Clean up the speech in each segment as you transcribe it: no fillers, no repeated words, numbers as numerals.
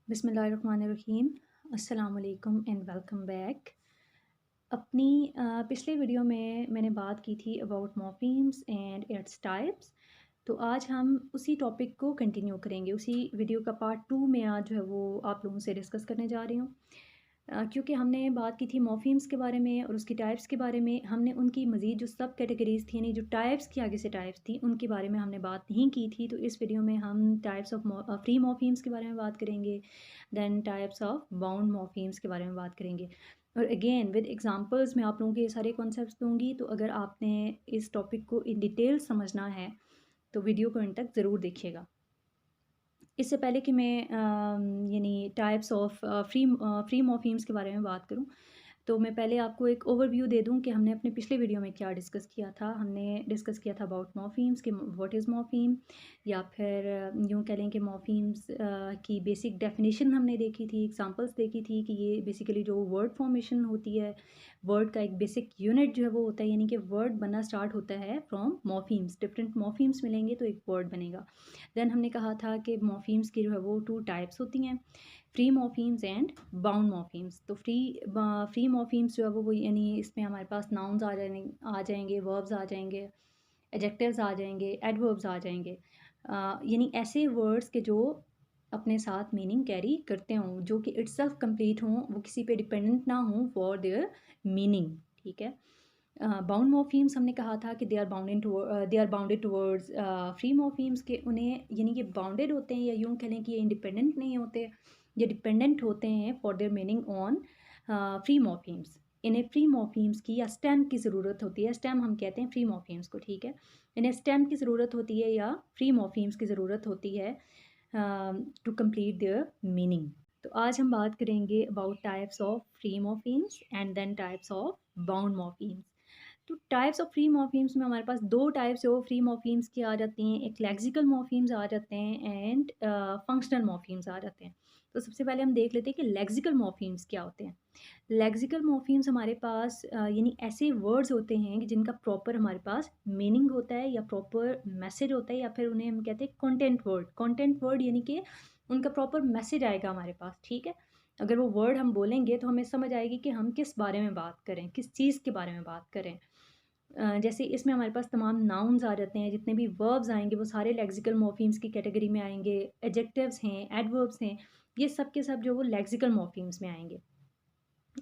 बिस्मिल्लाहिर्रहमानिर्रहीम। अस्सलाम वालेकुम एंड वेलकम बैक। अपनी पिछले वीडियो में मैंने बात की थी about morphemes and its types. तो आज हम उसी टॉपिक को कंटिन्यू करेंगे। उसी वीडियो का पार्ट 2 में आज जो है वो आप लोगों से डिस्कस करने जा रही हूँ। क्योंकि हमने बात की थी मॉर्फीम्स के बारे में और उसकी टाइप्स के बारे में। हमने उनकी मज़ीद जो सब कैटेगरीज़ थी, यानी जो टाइप्स की आगे से टाइप्स थी, उनके बारे में हमने बात नहीं की थी। तो इस वीडियो में हम टाइप्स ऑफ फ्री मॉर्फीम्स के बारे में बात करेंगे, then types of bound morphemes के बारे में बात करेंगे। और अगेन विद एग्जांपल्स मैं आप लोगों को ये सारे कॉन्सेप्ट्स दूंगी। तो अगर आपने इस टॉपिक को इन डिटेल समझना है तो वीडियो को एंड तक ज़रूर देखिएगा। इससे पहले कि मैं यानी टाइप्स ऑफ फ्री मॉर्फीम्स के बारे में बात करूं, तो मैं पहले आपको एक ओवरव्यू दे दूं कि हमने अपने पिछले वीडियो में क्या डिस्कस किया था। हमने डिस्कस किया था अबाउट मॉर्फीम्स कि व्हाट इज़ मॉर्फीम, या फिर यूँ कह लें कि मॉर्फीम्स की बेसिक डेफिनेशन हमने देखी थी, एग्जांपल्स देखी थी कि ये बेसिकली जो वर्ड फॉर्मेशन होती है, वर्ड का एक बेसिक यूनिट जो है वो होता है, यानी कि वर्ड बनना स्टार्ट होता है फ्रॉम मॉर्फीम्स। डिफरेंट मॉर्फीम्स मिलेंगे तो एक वर्ड बनेगा। देन हमने कहा था कि मॉर्फीम्स की जो है वो 2 टाइप्स होती हैं, free morphemes and bound morphemes. तो फ्री मॉर्फीम्स जो है वो यानी इसमें हमारे पास नाउन्स आ जाएंगे, वर्ब्स आ जाएंगे, एडजेक्टिव्स आ जाएंगे, एडवर्ब्स आ जाएंगे। यानी ऐसे वर्ड्स के जो अपने साथ मीनिंग कैरी करते हों, जो कि इटसेल्फ कंप्लीट हों, वो किसी पे डिपेंडेंट ना हों फॉर देयर मीनिंग। ठीक है। बाउंड मॉर्फीम्स हमने कहा था कि they are bounded towards free morphemes के, उन्हें यानी कि बाउंडेड होते हैं, या यूँ कह लें कि ये इंडिपेंडेंट नहीं होते, ये डिपेंडेंट होते हैं for their meaning on free morphemes. इन्हें फ्री मॉर्फीम्स की या स्टेम की ज़रूरत होती है। स्टेम हम कहते हैं फ्री मॉर्फीम्स को। ठीक है। इन्हें स्टेम की ज़रूरत होती है या फ्री मॉर्फीम्स की ज़रूरत होती है टू कंप्लीट देयर मीनिंग। तो आज हम बात करेंगे about types of free morphemes and then types of bound morphemes. तो टाइप्स ऑफ फ्री मॉर्फीम्स में हमारे पास 2 टाइप्स ऑफ फ्री मॉर्फीम्स की आ जाती हैं। एक लेक्सिकल मॉर्फीम्स आ जाते हैं एंड फंक्शनल मॉर्फीम्स आ जाते हैं। तो सबसे पहले हम देख लेते हैं कि लेक्सिकल मॉर्फीम्स क्या होते हैं। लेक्सिकल मॉर्फीम्स हमारे पास यानी ऐसे वर्ड्स होते हैं कि जिनका प्रॉपर हमारे पास मीनिंग होता है या प्रॉपर मैसेज होता है, या फिर उन्हें हम कहते हैं कंटेंट वर्ड, यानी कि उनका प्रॉपर मैसेज आएगा हमारे पास। ठीक है। अगर वो वर्ड हम बोलेंगे तो हमें समझ आएगी कि हम किस बारे में बात करें, किस चीज़ के बारे में बात करें। जैसे इसमें हमारे पास तमाम नाउन्स आ जाते हैं, जितने भी वर्ब्स आएंगे वो सारे लेक्सिकल मॉर्फीम्स की कैटेगरी में आएंगे। एडजेक्टिव्स हैं, एडवर्ब्स हैं, ये सब के सब जो वो लेक्सिकल मॉर्फीम्स में आएंगे,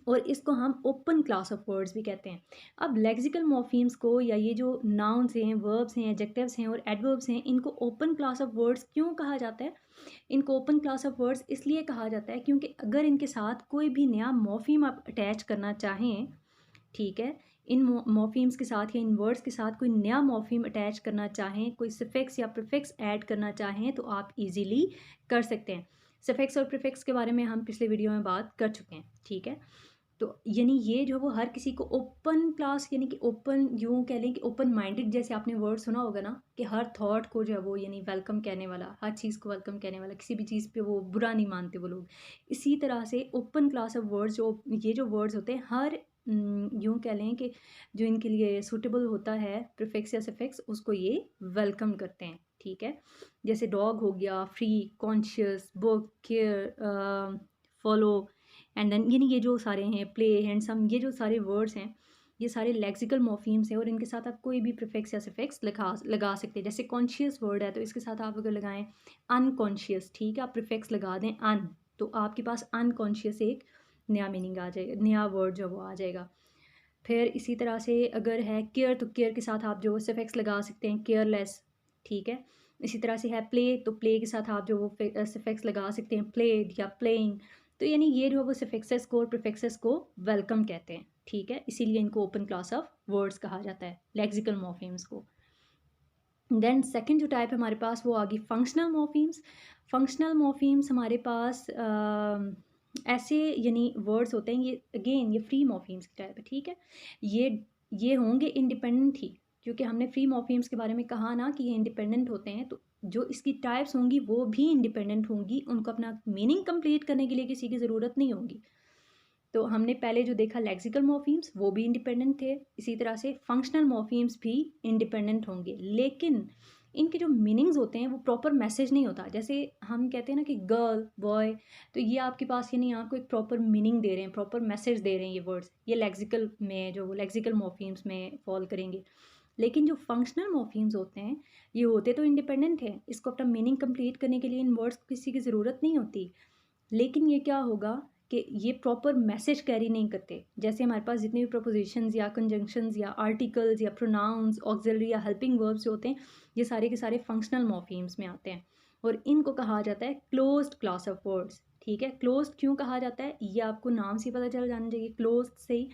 और इसको हम ओपन क्लास ऑफ वर्ड्स भी कहते हैं। अब लेक्सिकल मॉर्फीम्स को, या ये जो नाउन्स हैं, वर्ब्स हैं, एडजेक्टिव्स हैं और एडवर्ब्स हैं, इनको ओपन क्लास ऑफ वर्ड्स क्यों कहा जाता है? इनको ओपन क्लास ऑफ वर्ड्स इसलिए कहा जाता है क्योंकि अगर इनके साथ कोई भी नया मॉर्फीम आप अटैच करना चाहें, ठीक है, इन मॉर्फीम्स के साथ या इन वर्ड्स के साथ कोई नया मॉर्फीम अटैच करना चाहें, कोई सफिक्स या प्रीफिक्स ऐड करना चाहें, तो आप इजीली कर सकते हैं। सफिक्स और प्रीफिक्स के बारे में हम पिछले वीडियो में बात कर चुके हैं। ठीक है। तो यानी ये जो वो हर किसी को ओपन क्लास, यानी कि ओपन, यूँ कह लें कि ओपन माइंडेड, जैसे आपने वर्ड सुना होगा ना कि हर थॉट को जो है वो यानी वेलकम कहने वाला, हर चीज़ को वेलकम कहने वाला, किसी भी चीज़ पे वो बुरा नहीं मानते वो लोग। इसी तरह से ओपन क्लास ऑफ वर्ड्स, जो ये जो वर्ड्स होते हैं, हर यूँ कह लें कि जो इनके लिए सूटेबल होता है प्रीफिक्स या सफिक्स, उसको ये वेलकम करते हैं। ठीक है। जैसे डॉग हो गया, free, conscious, book, care, follow and then, यानी ये जो सारे हैं, प्ले, हैंडसम, ये जो सारे वर्ड्स हैं, ये सारे लेक्सिकल मॉर्फीम्स हैं, और इनके साथ आप कोई भी प्रीफिक्स या सफिक्स लगा सकते हैं। जैसे कॉन्शियस वर्ड है तो इसके साथ आप अगर लगाएं अनकॉन्शियस, ठीक है, आप प्रीफिक्स लगा दें अन, तो आपके पास अनकॉन्शियस एक नया मीनिंग आ जाएगा, नया वर्ड जो वो आ जाएगा। फिर इसी तरह से अगर है केयर, तो केयर के साथ आप जो सफिक्स लगा सकते हैं केयरलेस। ठीक है। इसी तरह से है प्ले, तो प्ले के साथ आप जो वो सफिक्स लगा सकते हैं प्लेड या प्लेइंग। तो यानी ये जो है वो सफिक्सेस को और प्रीफिक्सेस को वेलकम कहते हैं। ठीक है। इसीलिए इनको ओपन क्लास ऑफ वर्ड्स कहा जाता है, लेक्सिकल मॉर्फीम्स को। देन सेकंड जो टाइप है हमारे पास वो आ गई फंक्शनल मॉर्फीम्स। फंक्शनल मॉर्फीम्स हमारे पास ऐसे यानी वर्ड्स होते हैं, ये अगेन ये फ्री मॉर्फीम्स की टाइप है। ठीक है। ये होंगे इंडिपेंडेंट ही, क्योंकि हमने फ्री मॉर्फीम्स के बारे में कहा ना कि ये इंडिपेंडेंट होते हैं, तो जो इसकी टाइप्स होंगी वो भी इंडिपेंडेंट होंगी, उनको अपना मीनिंग कंप्लीट करने के लिए किसी की ज़रूरत नहीं होगी। तो हमने पहले जो देखा लेक्सिकल मॉर्फीम्स, वो भी इंडिपेंडेंट थे। इसी तरह से फंक्शनल मॉर्फीम्स भी इंडिपेंडेंट होंगे, लेकिन इनके जो मीनिंग्स होते हैं वो प्रॉपर मैसेज नहीं होता। जैसे हम कहते हैं ना कि गर्ल, बॉय, तो ये आपके पास यानी आपको एक प्रॉपर मीनिंग दे रहे हैं, प्रॉपर मैसेज दे रहे हैं ये वर्ड्स। ये लेक्सिकल में जो लेक्सिकल मॉर्फीम्स में फॉल करेंगे। लेकिन जो फंक्शनल मॉर्फीम्स होते हैं, ये होते तो इंडिपेंडेंट हैं। इसको अपना मीनिंग कंप्लीट करने के लिए इन वर्ड्स को किसी की ज़रूरत नहीं होती। लेकिन ये क्या होगा कि ये प्रॉपर मैसेज कैरी नहीं करते। जैसे हमारे पास जितने भी प्रपोजिशंस या कंजंक्शंस या आर्टिकल्स या प्रोनाउंस, ऑक्सिलरी या हेल्पिंग वर्ब्स जो होते हैं, ये सारे के सारे फंक्शनल मॉर्फीम्स में आते हैं और इनको कहा जाता है क्लोज्ड क्लास ऑफ वर्ड्स। ठीक है, क्लोज्ड क्यों कहा जाता है ये आपको नाम से पता चल जाना चाहिए, क्लोज्ड से ही,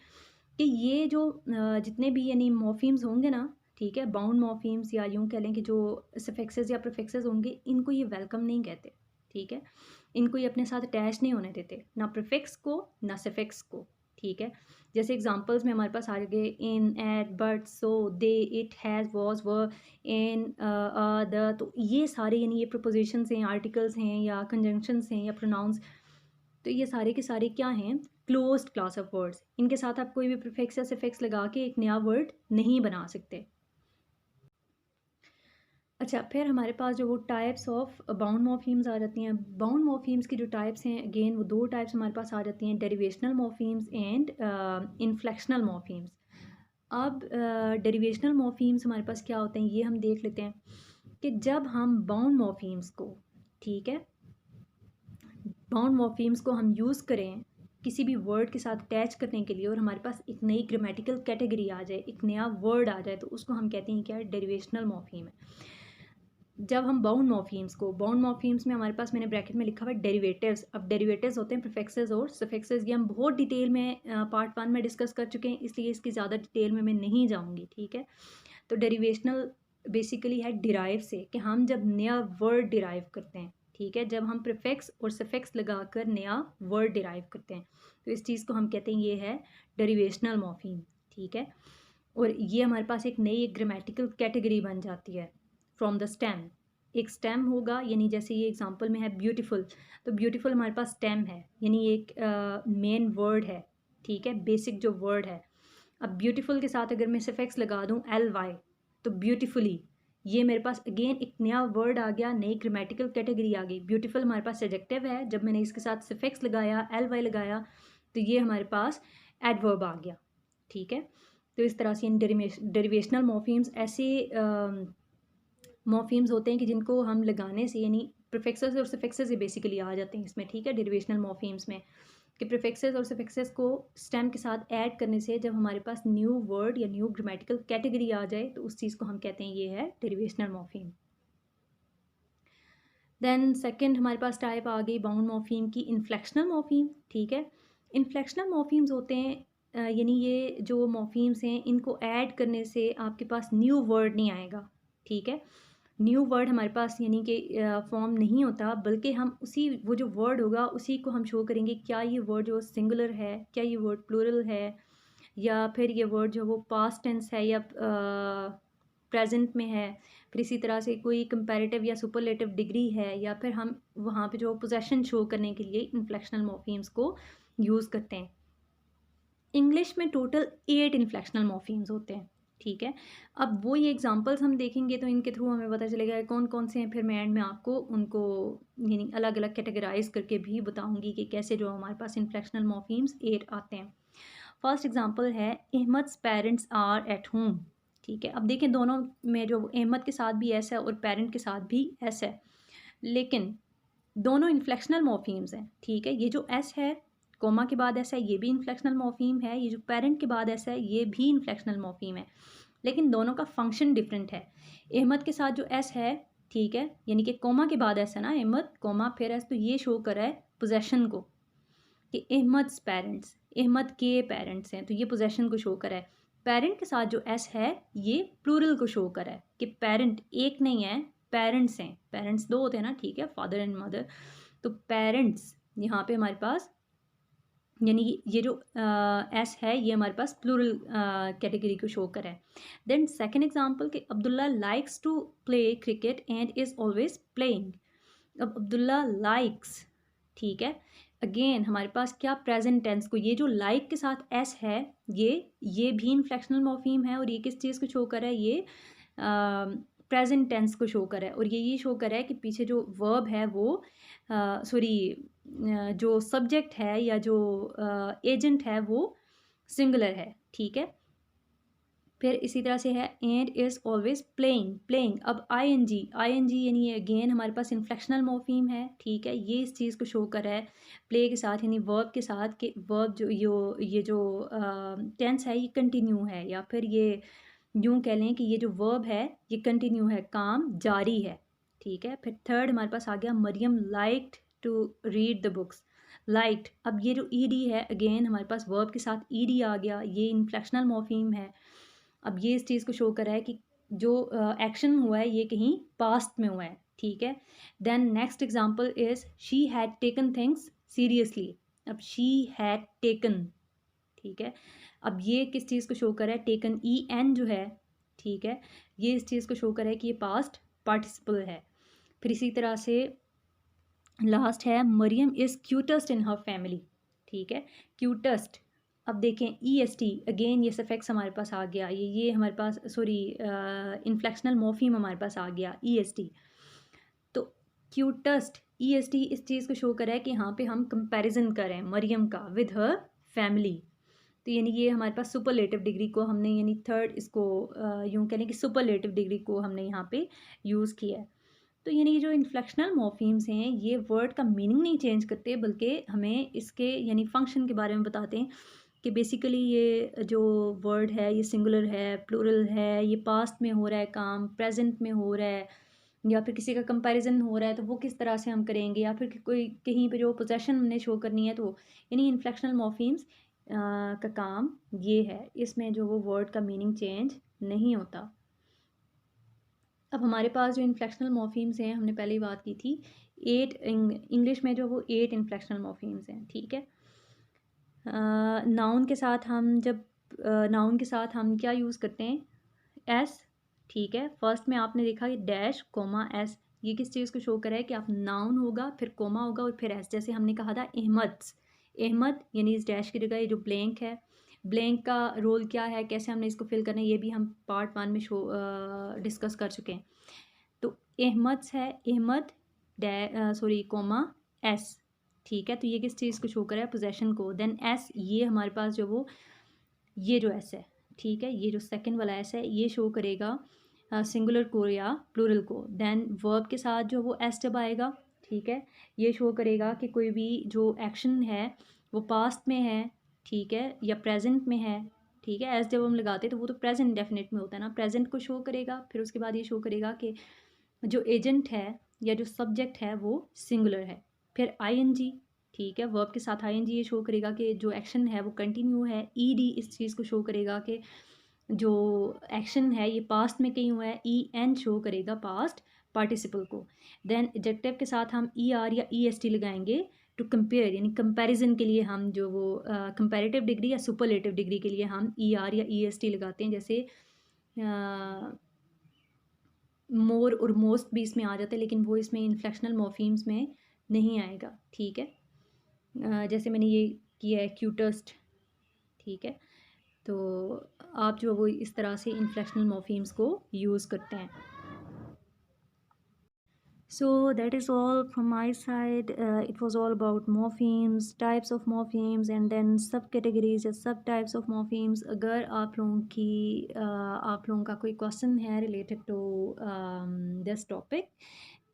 कि ये जो जितने भी यानी मॉर्फीम्स होंगे ना, ठीक है, बाउंड मॉर्फीम्स या यूँ कह लें कि जो सफिक्सेस या प्रीफिक्सेस होंगे, इनको ये वेलकम नहीं कहते। ठीक है, इनको ये अपने साथ अटैच नहीं होने देते, ना प्रीफिक्स को ना सफिक्स को। ठीक है, जैसे एग्जांपल्स में हमारे पास आ गए in, at, but, so, they, it, has, was, were, in, the, तो ये सारे यानी ये प्रपोजिशंस हैं, आर्टिकल्स हैं या कंजंक्शंस हैं या प्रोनाउंस, तो ये सारे के सारे क्या हैं, क्लोज्ड क्लास ऑफ वर्ड्स। इनके साथ आप कोई भी प्रीफिक्स या सफिक्स लगा के एक नया वर्ड नहीं बना सकते। अच्छा, फिर हमारे पास जो वो टाइप्स ऑफ बाउंड मॉर्फीम्स आ जाती हैं। बाउंड मॉर्फीम्स की जो टाइप्स हैं, अगेन वो दो टाइप्स हमारे पास आ जाती हैं, derivational morphemes and inflectional morphemes. अब डेरिवेशनल मॉर्फीम्स हमारे पास क्या होते हैं ये हम देख लेते हैं कि जब हम बाउंड मॉर्फीम्स को, ठीक है, बाउंड मॉर्फीम्स को हम यूज़ करें किसी भी वर्ड के साथ अटैच करने के लिए और हमारे पास एक नई ग्रामेटिकल कैटेगरी आ जाए, एक नया वर्ड आ जाए, तो उसको हम कहते हैं क्या, डेरिवेशनल मॉर्फीम है। जब हम बाउंड मॉर्फीम्स को, बाउंड मॉर्फीम्स में हमारे पास मैंने ब्रैकेट में लिखा हुआ है डेरिवेटिव्स। अब डेरिवेटिव्स होते हैं प्रीफिक्सेस और सफिक्सेस। ये हम बहुत डिटेल में पार्ट 1 में डिस्कस कर चुके हैं, इसलिए इसकी ज़्यादा डिटेल में मैं नहीं जाऊँगी। ठीक है, तो डेरिवेशनल बेसिकली है डिराइव से, कि हम जब नया वर्ड डिराइव करते हैं, ठीक है, जब हम प्रीफिक्स और सफिक्स लगाकर नया वर्ड डिराइव करते हैं, तो इस चीज़ को हम कहते हैं ये है डेरिवेशनल मॉर्फीम। ठीक है, और ये हमारे पास एक नई एक ग्रामेटिकल कैटेगरी बन जाती है फ्रॉम द स्टेम। एक स्टेम होगा, यानी जैसे ये एग्जांपल में है ब्यूटीफुल, तो ब्यूटीफुल हमारे पास स्टेम है, यानी एक मेन वर्ड है। ठीक है, बेसिक जो वर्ड है। अब ब्यूटीफुल के साथ अगर मैं सफिक्स लगा दूं ly, तो ब्यूटीफुली, ये मेरे पास अगेन एक नया वर्ड आ गया, नई ग्रामेटिकल कैटेगरी आ गई। ब्यूटीफुल हमारे पास एडजेक्टिव है, जब मैंने इसके साथ सफिक्स लगाया ly लगाया, तो ये हमारे पास एडवर्ब आ गया। ठीक है, तो इस तरह से इन डेरिवेशनल मॉर्फीम्स ऐसे मॉर्फीम्स होते हैं कि जिनको हम लगाने से, यानी प्रीफिक्सेस और सफिक्सेस ये बेसिकली आ जाते हैं इसमें। ठीक है, डेरिवेशनल मॉर्फीम्स में कि प्रीफिक्सेस और सफिक्सेस को स्टेम के साथ ऐड करने से जब हमारे पास न्यू वर्ड या न्यू ग्रामेटिकल कैटेगरी आ जाए, तो उस चीज़ को हम कहते हैं ये है डेरिवेशनल मॉर्फीम। देन सेकंड हमारे पास टाइप आ गई बाउंड मॉर्फीम की, इनफ्लेक्शनल मॉर्फीम। ठीक है, इनफ्लेक्शनल मॉर्फीम्स होते हैं यानी ये जो मॉर्फीम्स हैं, इनको ऐड करने से आपके पास न्यू वर्ड नहीं आएगा। ठीक है, न्यू वर्ड हमारे पास यानी कि फॉर्म नहीं होता, बल्कि हम उसी वो जो वर्ड होगा उसी को हम शो करेंगे, क्या ये वर्ड जो सिंगुलर है, क्या ये वर्ड प्लूरल है, या फिर ये वर्ड जो वो पास्ट टेंस है या प्रेजेंट में है। फिर इसी तरह से कोई कंपैरेटिव या सुपरलेटिव डिग्री है, या फिर हम वहाँ पे जो पोजेशन शो करने के लिए इन्फ्लेक्शनल मॉर्फीम्स को यूज़ करते हैं। इंग्लिश में टोटल 8 इन्फ्लेक्शनल मॉर्फीम्स होते हैं। ठीक है, अब वो ये एग्जांपल्स हम देखेंगे तो इनके थ्रू हमें पता चलेगा कौन कौन से हैं। फिर मैं एंड में आपको उनको यानी अलग अलग कैटेगराइज करके भी बताऊंगी कि कैसे जो हमारे पास इन्फ्लेक्शनल मॉर्फीम्स 8 आते हैं। फर्स्ट एग्जांपल है अहमद्स पेरेंट्स आर एट होम। ठीक है, अब देखें दोनों में जो अहमद के साथ भी एस है और पेरेंट के साथ भी एस है, लेकिन दोनों इन्फ्लेक्शनल मॉर्फीम्स हैं। ठीक है, ये जो एस है कोमा के बाद एस है, ये भी इन्फ्लेक्शनल मॉर्फीम है। ये जो पेरेंट के बाद एस है, ये भी इन्फ्लेक्शनल मॉर्फीम है, लेकिन दोनों का फंक्शन डिफरेंट है। अहमद के साथ जो एस है, ठीक है, यानी कि कोमा के बाद एस है ना, अहमद कोमा फिर एस, तो ये शो कर रहा है पोजेशन को कि अहमद्स पेरेंट्स, अहमद के पेरेंट्स हैं, तो ये पोजेशन को शो कर रहा है। पेरेंट के साथ जो एस है, ये प्लूरल को शो कर रहा है कि पेरेंट एक नहीं है, पेरेंट्स हैं। पेरेंट्स दो होते हैं ना, ठीक है, फादर एंड मदर, तो पेरेंट्स यहाँ पे हमारे पास यानी ये जो एस है ये हमारे पास प्लूरल कैटेगरी को शो कर है। देन सेकंड एग्जांपल कि Abdullah likes to play cricket and is always playing. अब अब्दुल्ला लाइक्स, ठीक है, अगेन हमारे पास क्या प्रेजेंट टेंस को, ये जो लाइक के साथ एस है, ये भी इन्फ्लेक्शनल मॉर्फीम है, और ये किस चीज़ को शो कर रहा है, ये प्रेजेंट टेंस को शो कर रहा है, और ये शो कर रहा है कि पीछे जो वर्ब है वो जो सब्जेक्ट है या जो एजेंट है वो सिंगुलर है, ठीक है। फिर इसी तरह से है and is always playing, playing. अब आई एन जी यानी अगेन हमारे पास इन्फ्लेक्शनल मॉर्फीम है, ठीक है। ये इस चीज़ को शो कर रहा है प्ले के साथ यानी वर्ब के साथ कि वर्ब जो ये जो टेंस है ये कंटिन्यू है, या फिर ये यूँ कह लें कि ये जो वर्ब है ये कंटिन्यू है, काम जारी है, ठीक है। फिर थर्ड हमारे पास आ गया Maryam liked to read the books. Liked, अब ये जो ईडी है अगेन हमारे पास वर्ब के साथ ईडी आ गया, ये इन्फ्लेक्शनल मॉर्फीम है। अब ये इस चीज़ को शो कर रहा है कि जो एक्शन हुआ है ये कहीं पास्ट में हुआ है, ठीक है। Then next example is she had taken things seriously. अब शी हैड टेकन, ठीक है। अब ये किस चीज़ को शो कर रहा है, टेकन ई एन जो है, ठीक है, ये इस चीज़ को शो कर रहा है कि ये पास्ट पार्टिसिपल है। फिर इसी तरह से लास्ट है Maryam is cutest in her family, ठीक है। क्यूटेस्ट, अब देखें ई एस टी अगेन ये सफेक्स हमारे पास आ गया, ये हमारे पास सॉरी इन्फ्लेक्शनल मॉर्फीम हमारे पास आ गया ई एस टी। तो क्यूटेस्ट ई एस टी इस चीज़ को शो कर रहा है कि यहाँ पे हम कंपैरिजन कर रहे हैं मरियम का विद हर फैमिली। तो यानी ये हमारे पास सुपरलेटिव डिग्री को हमने यानी थर्ड इसको यूँ कह लें कि सुपरलेटिव डिग्री को हमने यहाँ पे यूज़ किया है। तो यानी ये जो इन्फ्लेक्शनल मॉर्फीम्स हैं ये वर्ड का मीनिंग नहीं चेंज करते, बल्कि हमें इसके यानी फंक्शन के बारे में बताते हैं कि बेसिकली ये जो वर्ड है ये सिंगुलर है, प्लूरल है, ये पास्ट में हो रहा है काम, प्रेजेंट में हो रहा है, या फिर किसी का कंपैरिजन हो रहा है तो वो किस तरह से हम करेंगे, या फिर कोई कहीं पे जो पोजेशन हमने शो करनी है तो यानी इन्फ्लेक्शनल मॉर्फीम्स का काम ये है, इसमें जो वो वर्ड का मीनिंग चेंज नहीं होता। अब हमारे पास जो इन्फ्लेक्शनल मॉर्फीम्स हैं हमने पहले ही बात की थी, 8 इंग्लिश में जो वो 8 इन्फ्लेक्शनल मॉर्फीम्स हैं, ठीक है। नाउन के साथ हम जब नाउन के साथ हम क्या यूज़ करते हैं, एस, ठीक है। फर्स्ट में आपने देखा कि डैश कोमा एस, ये किस चीज़ को शो कर रहा है कि आप नाउन होगा फिर कोमा होगा और फिर एस, जैसे हमने कहा था अहमद, अहमद यानी इस डैश की जगह ये जो ब्लैंक है, ब्लैंक का रोल क्या है, कैसे हमने इसको फिल करना है, ये भी हम पार्ट 1 में डिस्कस कर चुके हैं। तो अहमद है अहमद सॉरी कोमा एस, ठीक है। तो ये किस चीज़ को शो कर रहा है, पोजेशन को। देन एस, ये हमारे पास जो वो ये जो एस है, ठीक है, ये जो सेकंड वाला एस है ये शो करेगा सिंगुलर को या प्लूरल को। देन वर्ब के साथ जो वो एस जब आएगा, ठीक है, ये शो करेगा कि कोई भी जो एक्शन है वो पास्ट में है, ठीक है, या प्रेजेंट में है, ठीक है। एस जब हम लगाते हैं तो वो तो प्रेजेंट डेफिनेट में होता है ना, प्रेजेंट को शो करेगा। फिर उसके बाद ये शो करेगा कि जो एजेंट है या जो सब्जेक्ट है वो सिंगुलर है। फिर आईएनजी, ठीक है, वर्ब के साथ आईएनजी ये शो करेगा कि जो एक्शन है वो कंटिन्यू है। ईडी इस चीज़ को शो करेगा कि जो एक्शन है ये पास्ट में कहीं हुआ है। ई एन शो करेगा पास्ट पार्टिसिपल को। देन एडजेक्टिव के साथ हम ई आर या ई एस टी लगाएंगे टू कंपेयर, यानी कंपैरिजन के लिए हम जो वो कंपैरेटिव डिग्री या सुपरलेटिव डिग्री के लिए हम ई आर या ई एस टी लगाते हैं। जैसे मोर और मोस्ट भी इसमें आ जाता है, लेकिन वो इसमें इन्फ्लेक्शनल मॉर्फीम्स में नहीं आएगा, ठीक है। जैसे मैंने ये किया है क्यूटेस्ट, ठीक है। तो आप जो वो इस तरह से इन्फ्लेक्शनल मॉर्फीम्स को यूज़ करते हैं। So that is all from my side. It was all about morphemes, types of morphemes, and then subcategories या subtypes of morphemes. अगर आप लोगों का कोई क्वेश्चन है रिलेटेड टू दिस टॉपिक,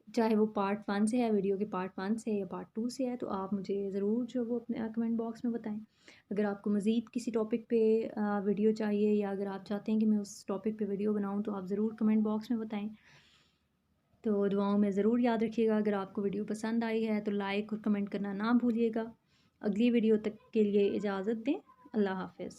चाहे वो पार्ट 1 से है, वीडियो के पार्ट 1 से या पार्ट 2 से है, तो आप मुझे ज़रूर जो वो अपने कमेंट बॉक्स में बताएं। अगर आपको मज़ीद किसी टॉपिक पे वीडियो चाहिए या अगर आप चाहते हैं कि मैं उस टॉपिक पे वीडियो बनाऊं तो आप ज़रूर कमेंट बॉक्स में बताएं। तो दुआओं में ज़रूर याद रखिएगा। अगर आपको वीडियो पसंद आई है तो लाइक और कमेंट करना ना भूलिएगा। अगली वीडियो तक के लिए इजाज़त दें। अल्लाह हाफ़िज़।